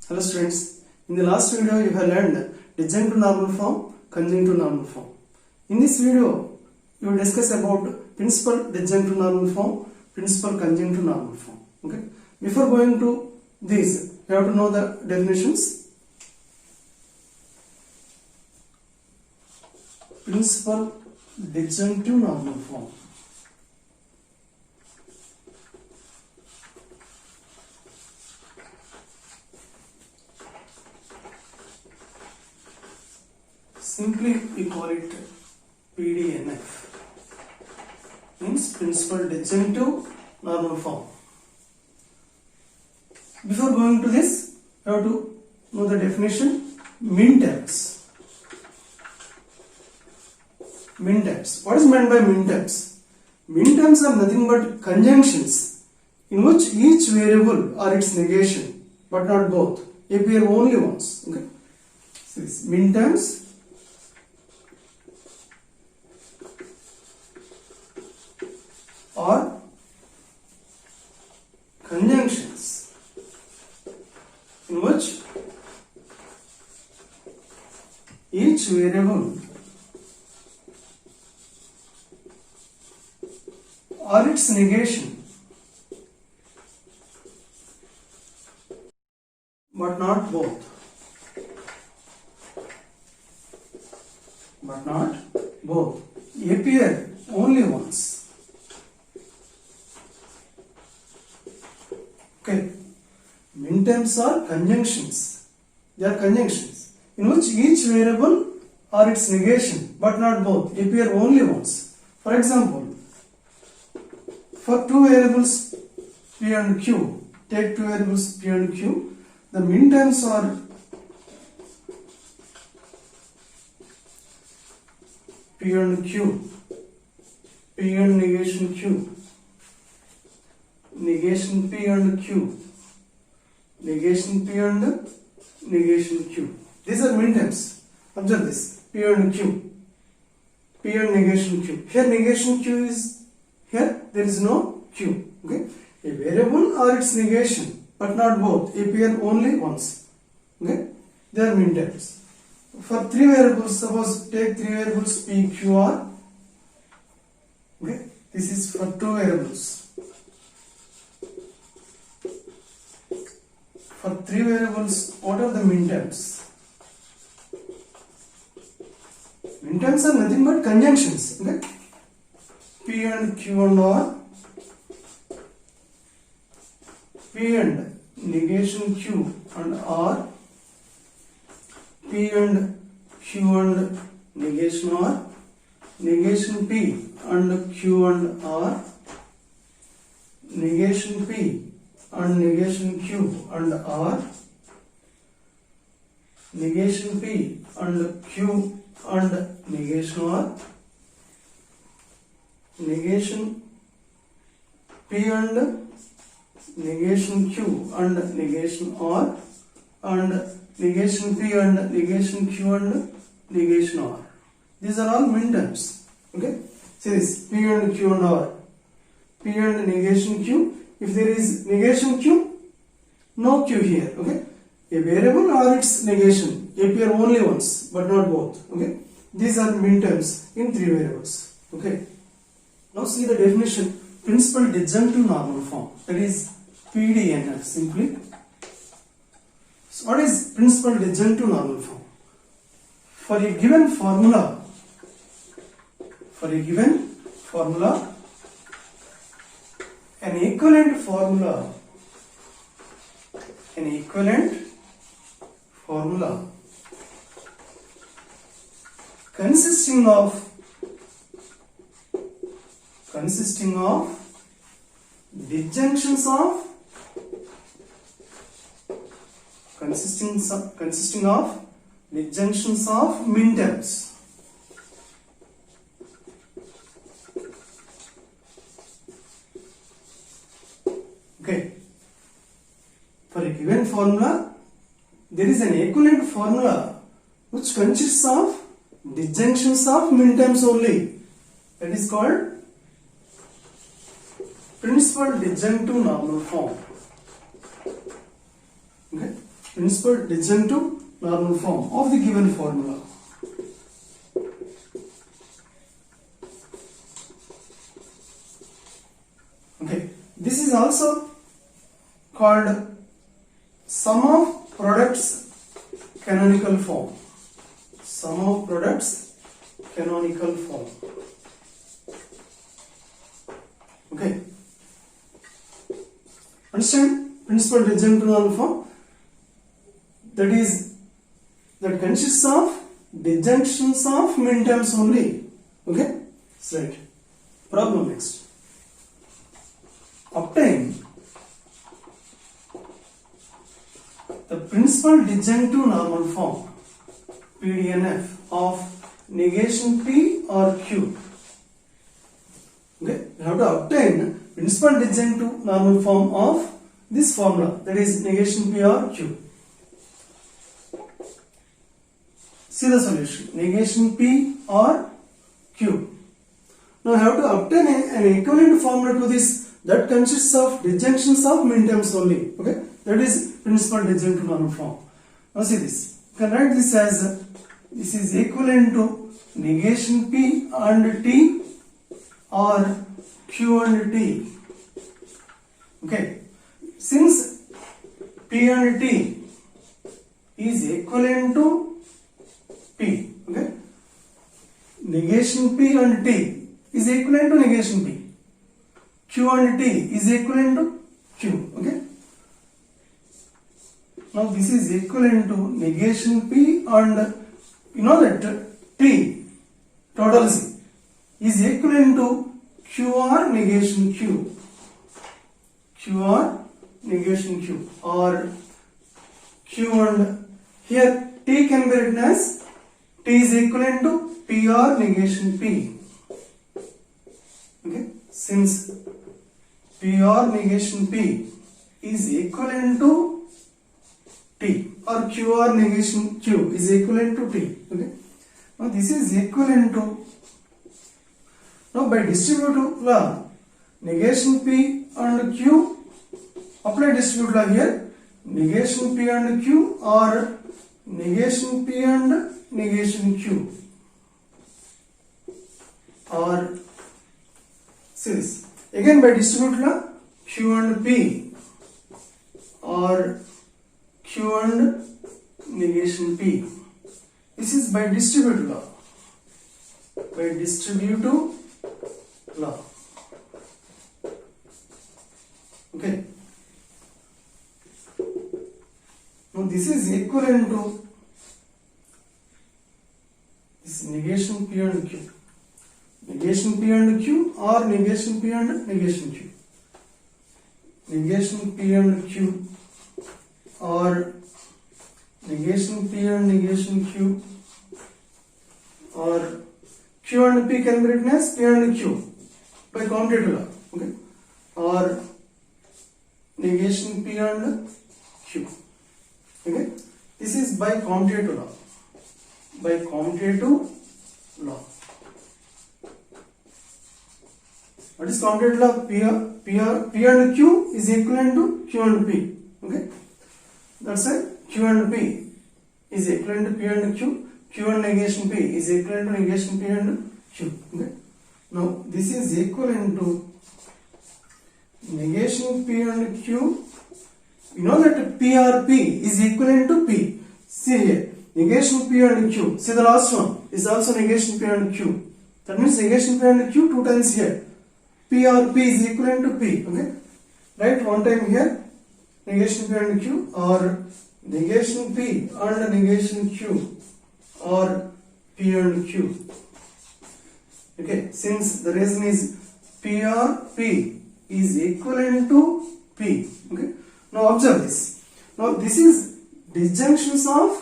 Hello students, in the last video you have learned disjunct normal form, conjunctive normal form. In this video you will discuss about principal disjunct normal form, principal conjunctive normal form. Okay. Before going to these, you have to know the definitions. Principal disjunctive normal form. Simply we call it PDNF, means principal disjunctive normal form. Before going to this, you have to know the definition. Min terms. Min terms. What is meant by min terms? Min terms are nothing but conjunctions in which each variable or its negation, but not both, appear only once. Okay. So this min terms or conjunctions in which each variable or its negation, but not both, appear only once. Okay, min terms are conjunctions. They are conjunctions in which each variable or its negation, but not both, appear only once. For example, for two variables P and Q, take two variables P and Q, the min terms are P and Q, P and negation Q, negation P and Q, negation P and negation Q. These are min terms. Observe this, P and Q, P and negation Q. Here negation Q is, here there is no Q. Okay, a variable or its negation, but not both, appear only once. Okay, they are min terms. For three variables, suppose take three variables P, Q, R. Okay, this is for two variables. For three variables, what are the min terms? Min terms are nothing but conjunctions. Okay? P and Q and R, P and negation Q and R, P and Q and negation R, negation P and Q and R, negation P and negation Q and R, negation P and Q and negation R, negation P and negation Q and negation R, and negation P and negation Q and negation R. These are all min terms. Okay, see this, P and Q and R, P and negation Q. If there is negation Q, no Q here. Okay, a variable or its negation appear only once, but not both. Okay, these are min terms in three variables. Okay, now see the definition. Principal disjunctive normal form, that is PDNF simply. So what is principal disjunctive normal form? For a given formula, an equivalent formula consisting of disjunctions of min terms. Okay, for a given formula there is an equivalent formula which consists of disjunctions of minterms only. That is called principal disjunctive normal form. Okay, principal disjunctive normal form of the given formula. Okay, this is also called sum of products canonical form. Sum of products canonical form. Okay, understand principal disjunctive normal form? That consists of disjunctions of minterms only. Okay, that's right. Problem next. Obtain the principal disjunctive normal form PDNF of negation P or Q. Okay, you have to obtain principal disjunctive normal form of this formula, that is negation P or Q. See the solution, negation P or Q. Now you have to obtain an equivalent formula to this that consists of disjunctions of minterms only. Okay, that is principal disjunctive normal form. Now see this, you can write this as this is equivalent to negation P and T or Q and T. Okay, since P and T is equivalent to P, okay, negation P and T is equivalent to negation P. Q and T is equivalent to Q. Okay. Now this is equivalent to negation P and you know that T total C is equivalent to Q or negation Q. Q or negation Q, or Q and here T can be written as T is equivalent to P or negation P. Okay, since P or negation P is equivalent to T, or Q or negation Q is equivalent to T. Okay, now this is equivalent to, now by distributive law, negation P and Q, apply distributive law here, negation P and Q or negation P and negation Q, or see this, again by distributive law, Q and P or Q and negation P. This is by distributive law. By distributive law. Okay. Now this is equivalent to this negation P and Q. Negation P and Q or negation P and negation Q. Negation P and Q or negation P and negation Q, or Q and P can be written as P and Q by commutative law. Okay, or negation P and Q. Okay, this is by commutative law. By commutative law. What is commutative law? P and Q is equivalent to Q and P. Okay, that's it. Q and P is equivalent to P and Q. Q and negation P is equivalent to negation P and Q. Okay. Now this is equivalent to negation P and Q. You know that P or P is equivalent to P. See here, negation P and Q. See the last one is also negation P and Q. That means negation P and Q two times here. P or P is equivalent to P. Okay. Write one time here, negation P and Q, or negation P and negation Q, or P and Q. Okay, since the reason is P or P is equivalent to P. Okay, now observe this. Now this is disjunctions of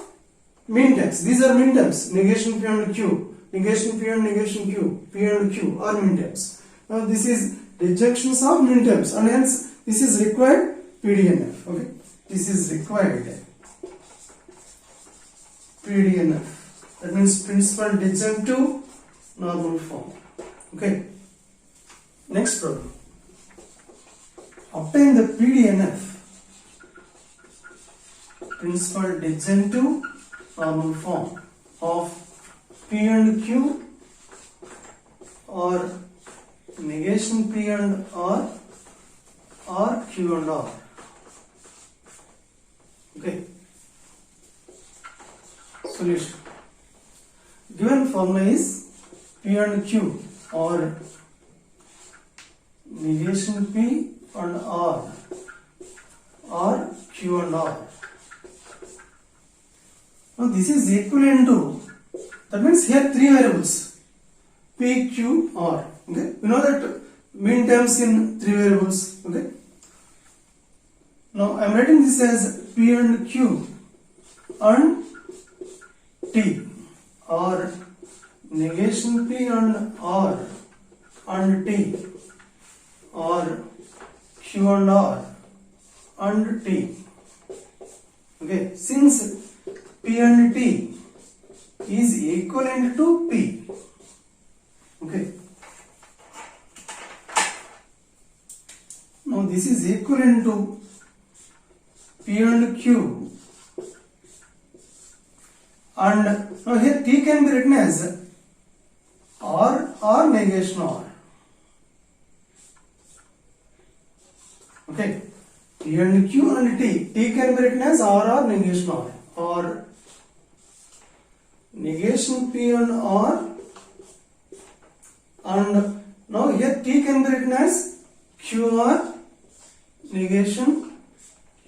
mean terms. These are mean terms. Negation P and Q, negation P and negation Q, P and Q are mean terms. Now this is disjunctions of mean terms, and hence this is required PDNF. Okay, this is required PDNF. That means principal disjunctive normal form. Okay. Next problem. Obtain the PDNF, principal disjunctive normal form of P and Q or negation P and R or Q and R. Okay. Solution. Given formula is P and Q or negation P and R or Q and R. Now this is equivalent to, that means here three variables P, Q, R. Okay, you know that mean terms in three variables. Okay, now I am writing this as P and Q and T or negation P and R and T or Q and R and T. Okay, since P and T is equivalent to P. Okay. Now this is equivalent to P and Q, and now here T can be written as R or negation R. Okay, P and Q and T. T can be written as R or negation R, or negation P and R, and now here T can be written as Q or negation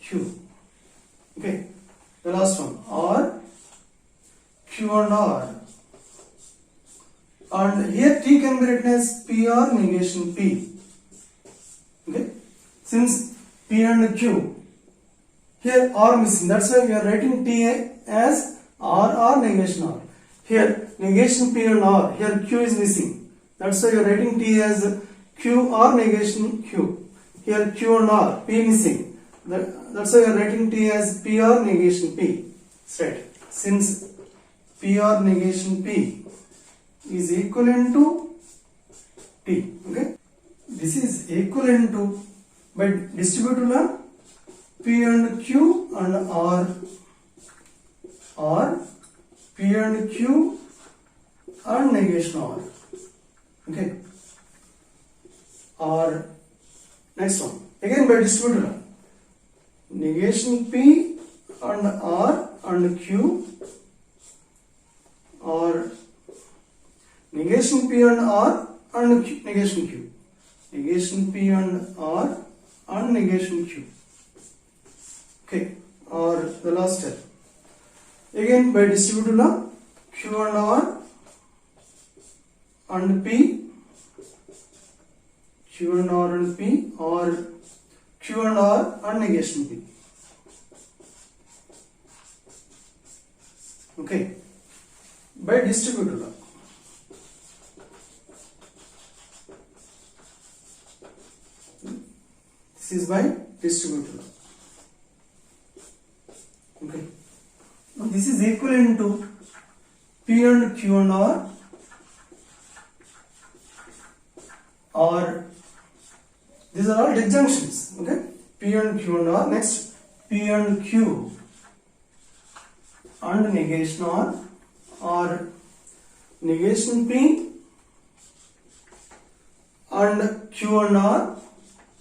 Q. Okay, the last one, or Q and R, and here T can be written as P or negation P. Okay, since P and Q, here R missing, that's why we are writing T as R or negation R. Here negation P and R, here Q is missing, that's why you are writing T as Q or negation Q. Here Q and R, P missing, that's why you are writing T as P or negation P. Straight. Since P or negation P is equivalent to T. Okay, this is equivalent to, by distributive law, P and Q and R, or P and Q and negation R. Okay, or next one, again by distributive law, negation P and R and Q, or negation P and R and Q, negation Q, negation P and R and negation Q. Okay, or the last step, again by distributive law, Q and R and P, Q and R and P, or Q and R and negation P. Okay, by distributive law. This is by distributive law. Okay, now this is equivalent to P and Q and R, or these are all disjunctions. Okay, P and Q and R. Next, P and Q and negation R, or negation P and Q and R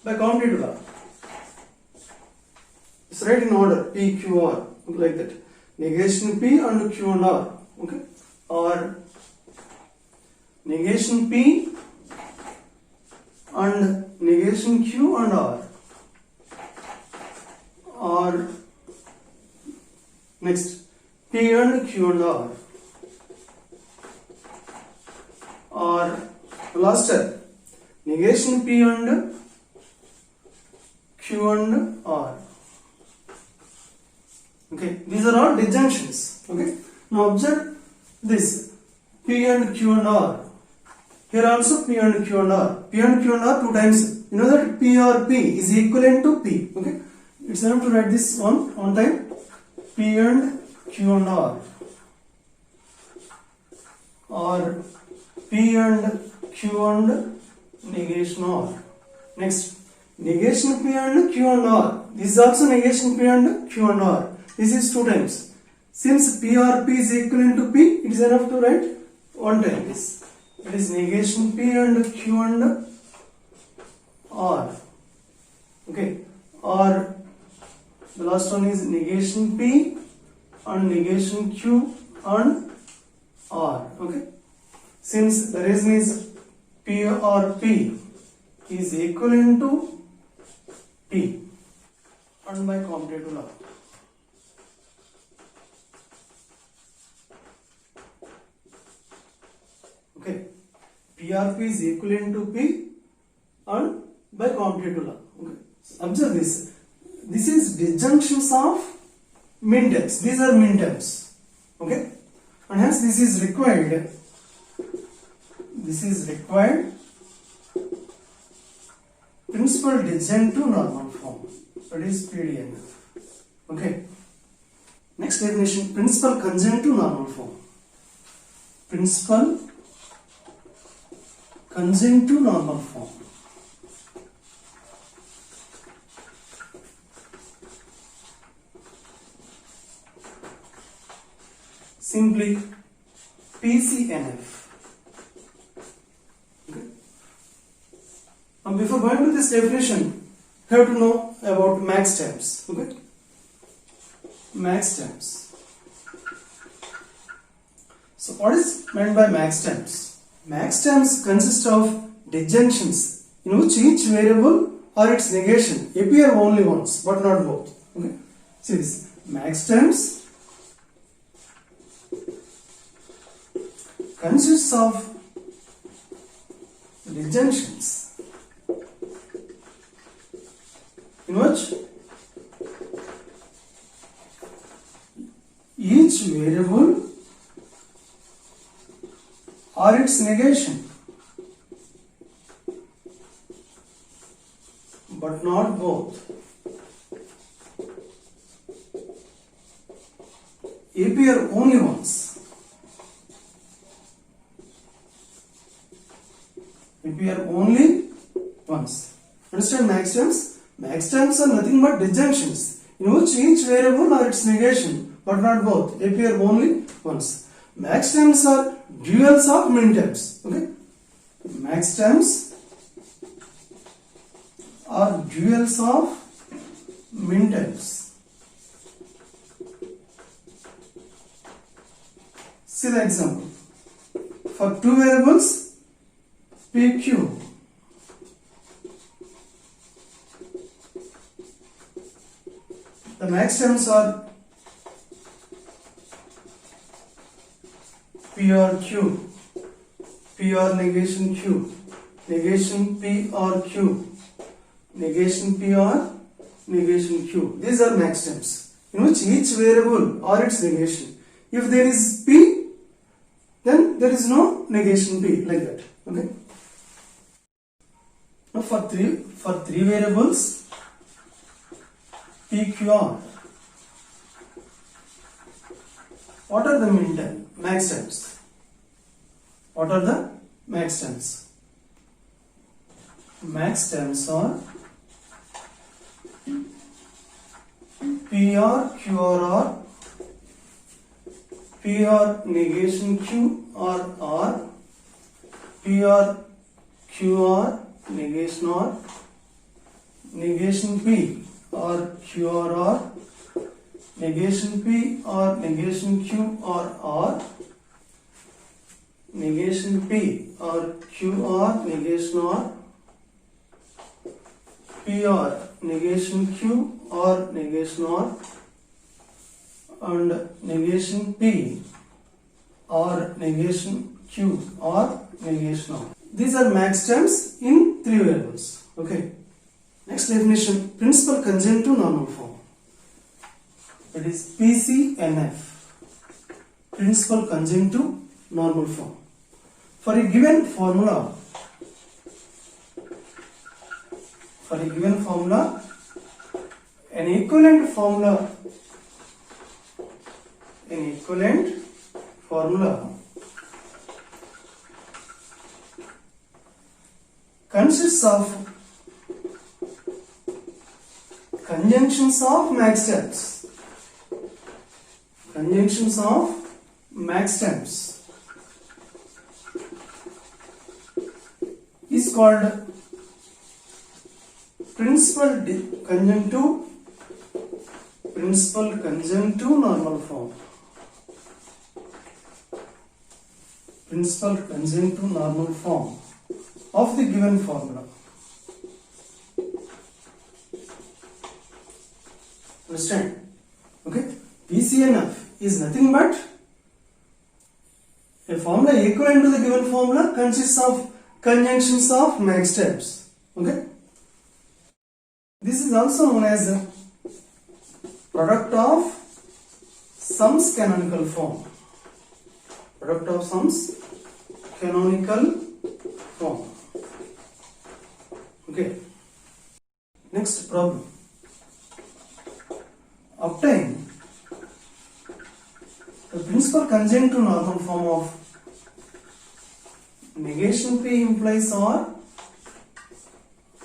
by commutative law. It's right in order, P, Q, R, like that. Negation P and Q and R. Okay, or negation P and negation Q and R, or next, P and Q and R, or last step, negation P and Q and R. Okay, these are all disjunctions. Okay, now observe this, P and Q and R. Here also P and Q and R. P and Q and R two times. You know that P or P is equivalent to P. Okay, it's enough to write this on time. P and Q and R. or P and Q and negation R. Next, negation P and Q and R. This is also negation P and Q and R. This is 2 times. Since P or P is equivalent to P, it is enough to write 1 time this. It is negation P and Q and R. Okay. Or the last one is negation P and negation Q and R. Okay. Since the reason is P or P is equivalent to P and by commutative law. Okay. P or P is equivalent to P and by commutative law. Okay. So observe this. This is disjunctions of min terms. These are min terms. Okay. And hence this is required. This is required principal disjunct to normal form. That is PDNF. Okay. Next definition, principal conjunct to normal form. Principal conjunct to normal form. Simply PCNF. Okay. Now before going to this definition, you have to know about max terms. Okay. Max terms. So what is meant by max terms? Max terms consist of disjunctions in which each variable or its negation appear only once but not both. Okay. See this. Max terms consists of disjunctions in which each variable or its negation but not both appear only once. Appear only once. Understand max terms? Max terms are nothing but disjunctions in which each variable or its negation but not both appear only once. Max terms are duals of min terms. Okay. Max terms are duals of min terms. See the example. For 2 variables PQ, the max terms are P or Q, P or negation Q, negation P or Q, negation P or negation Q. These are max terms in which each variable or its negation. If there is P, then there is no negation P, like that. Okay. Now for three variables PQR, what are the max terms? What are the max terms? Max terms are PR, QR, PR negation Q or R, PR, QR negation R, negation P or Q or R, negation P or negation Q or R, negation P or Q or negation R, P or negation Q or negation R, and negation P or negation Q or negation R. These are max terms in 3 variables. Okay. Next definition, principal conjunct to normal form. It is PCNF, principal conjunct to normal form. For a given formula, an equivalent formula consists of conjunctions of max terms. Conjunctions of max terms is called principal conjunctive normal form. Principal conjunctive normal form of the given formula. Understand? Okay. PCNF is nothing but a formula equivalent to the given formula consists of conjunctions of max terms. Okay. This is also known as the product of sums canonical form. Product of sums canonical form. Okay. Next problem. Obtain the principal conjunctive normal form of negation P implies R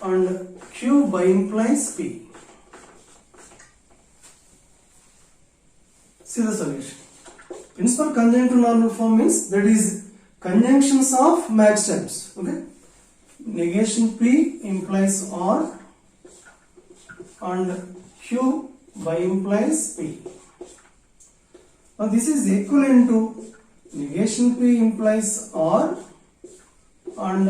and Q by implies P. See the solution. Principal conjunctive normal form means that is conjunctions of max terms. Okay. Negation P implies R and Q by implies P. Now this is equivalent to negation P implies R, and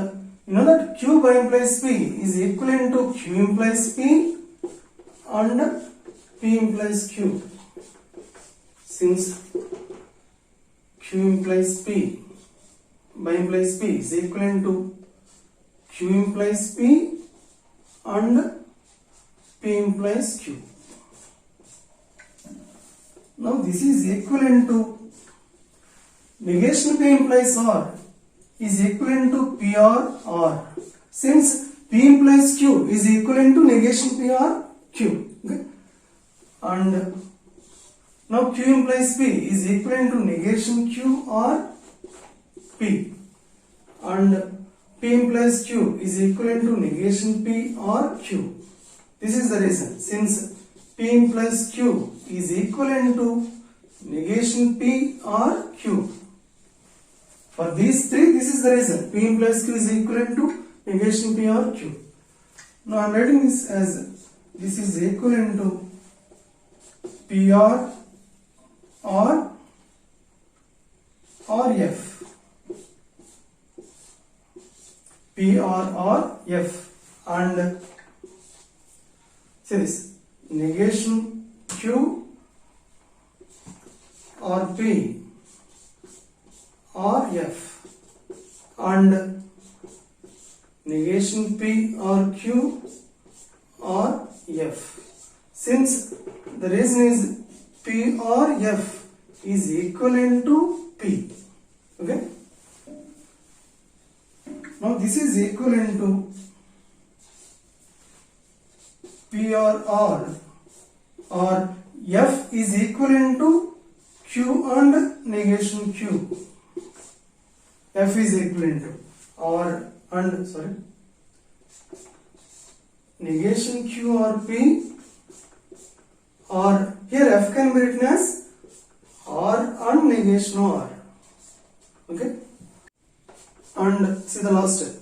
you know that Q by implies P is equivalent to Q implies P and P implies Q. Since Q implies P by implies P is equivalent to Q implies P and P implies Q. Now this is equivalent to negation P implies R is equivalent to PR R. Since P implies Q is equivalent to negation PR Q. Okay? And now Q implies P is equivalent to negation Q R P. And P implies Q is equivalent to negation P R Q. This is the reason. Since P implies Q is equivalent to negation P R Q. For these three, this is the reason. P implies Q is equivalent to negation P R Q. Now I am writing this as this is equivalent to PR or F. PR or F. And see this negation Q or P or F and negation P or Q or F. Since the reason is P or F is equivalent to P. Okay. Now this is equivalent to P or R or F is equivalent to Q and negation Q. F is equivalent to R and negation Q or P, or here F can be written as R and negation R. Okay. And see the last step.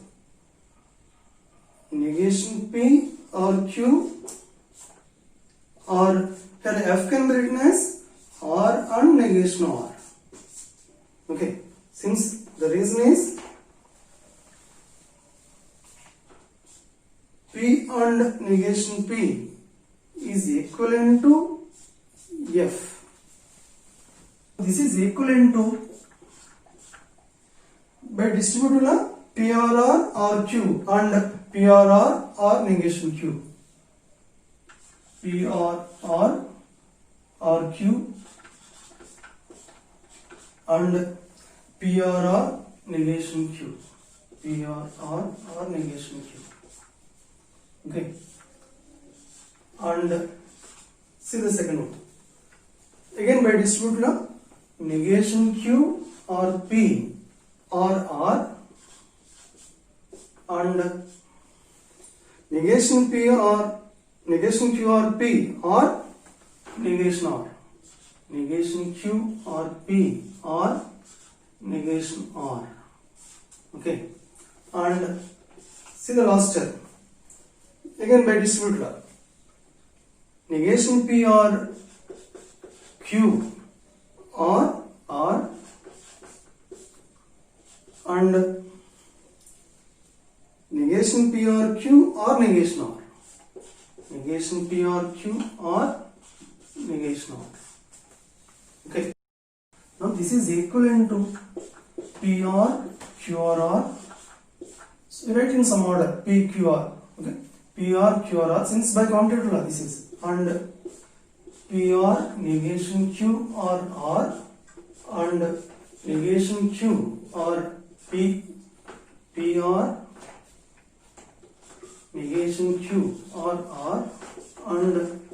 Negation P or Q, or here F can be written as R and negation R. Okay. Since the reason is P and negation P is equivalent to F. This is equivalent to, by distributive law, PRR or Q and PRR or negation Q. PRR or Q and PRR negation Q. PRR or negation Q. Okay. And see the second one. Again by distributive law, negation Q or P or R and negation P or negation Q or P or negation R. Negation Q or P or negation R. Okay. And see the last step. Again by distributive law. Negation P or Q or R and negation P or Q or negation R. Negation P or Q or negation R. Okay. Now this is equivalent to P or Q or R. So write in some order P Q R. Okay. P or Q or R, since by commutative law this is, and P or negation Q or R and negation Q or P or negation Q or R and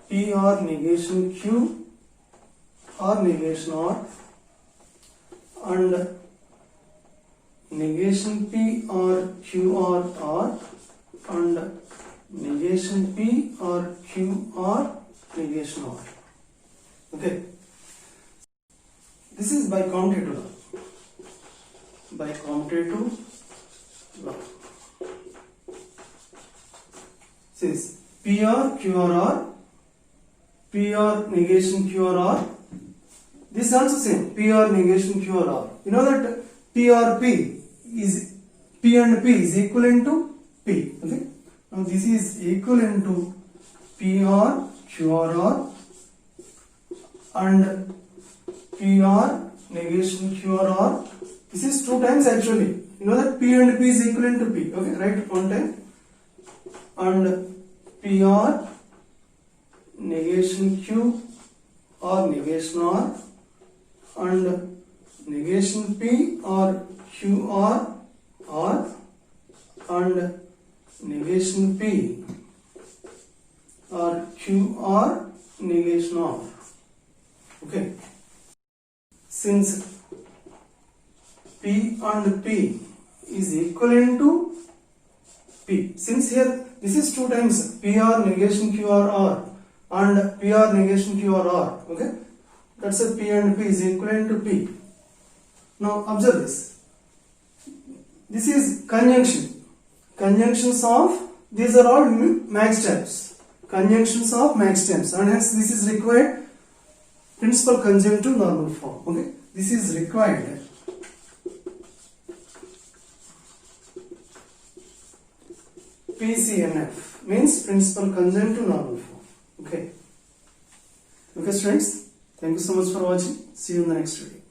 P or negation Q or negation R and negation P or Q or R and negation P or Q or negation R. Okay. This is by commutative law. By commutative law. Says P or Q or R, P or negation Q or R. This is also same. P or negation Q or R. You know that P or P is P and P is equivalent to P. Okay. Now this is equivalent to P or Q or R and P or negation Q or R. This is 2 times actually. You know that P and P is equivalent to P. Okay, write it 1 time. And P or negation Q or negation R and negation P or Q or R and negation P or Q or negation R. Okay. Since P and P is equivalent to P, since here this is 2 times P or negation Q or R and P or negation Q or R. Okay. That's a P and P is equivalent to P. Now observe this. This is conjunction. Conjunctions of, these are all max terms. Conjunctions of max terms, and hence this is required principal conjunctive normal form. Okay. This is required. PCNF means principal conjunctive normal form. Okay. Okay students, thank you so much for watching. See you in the next video.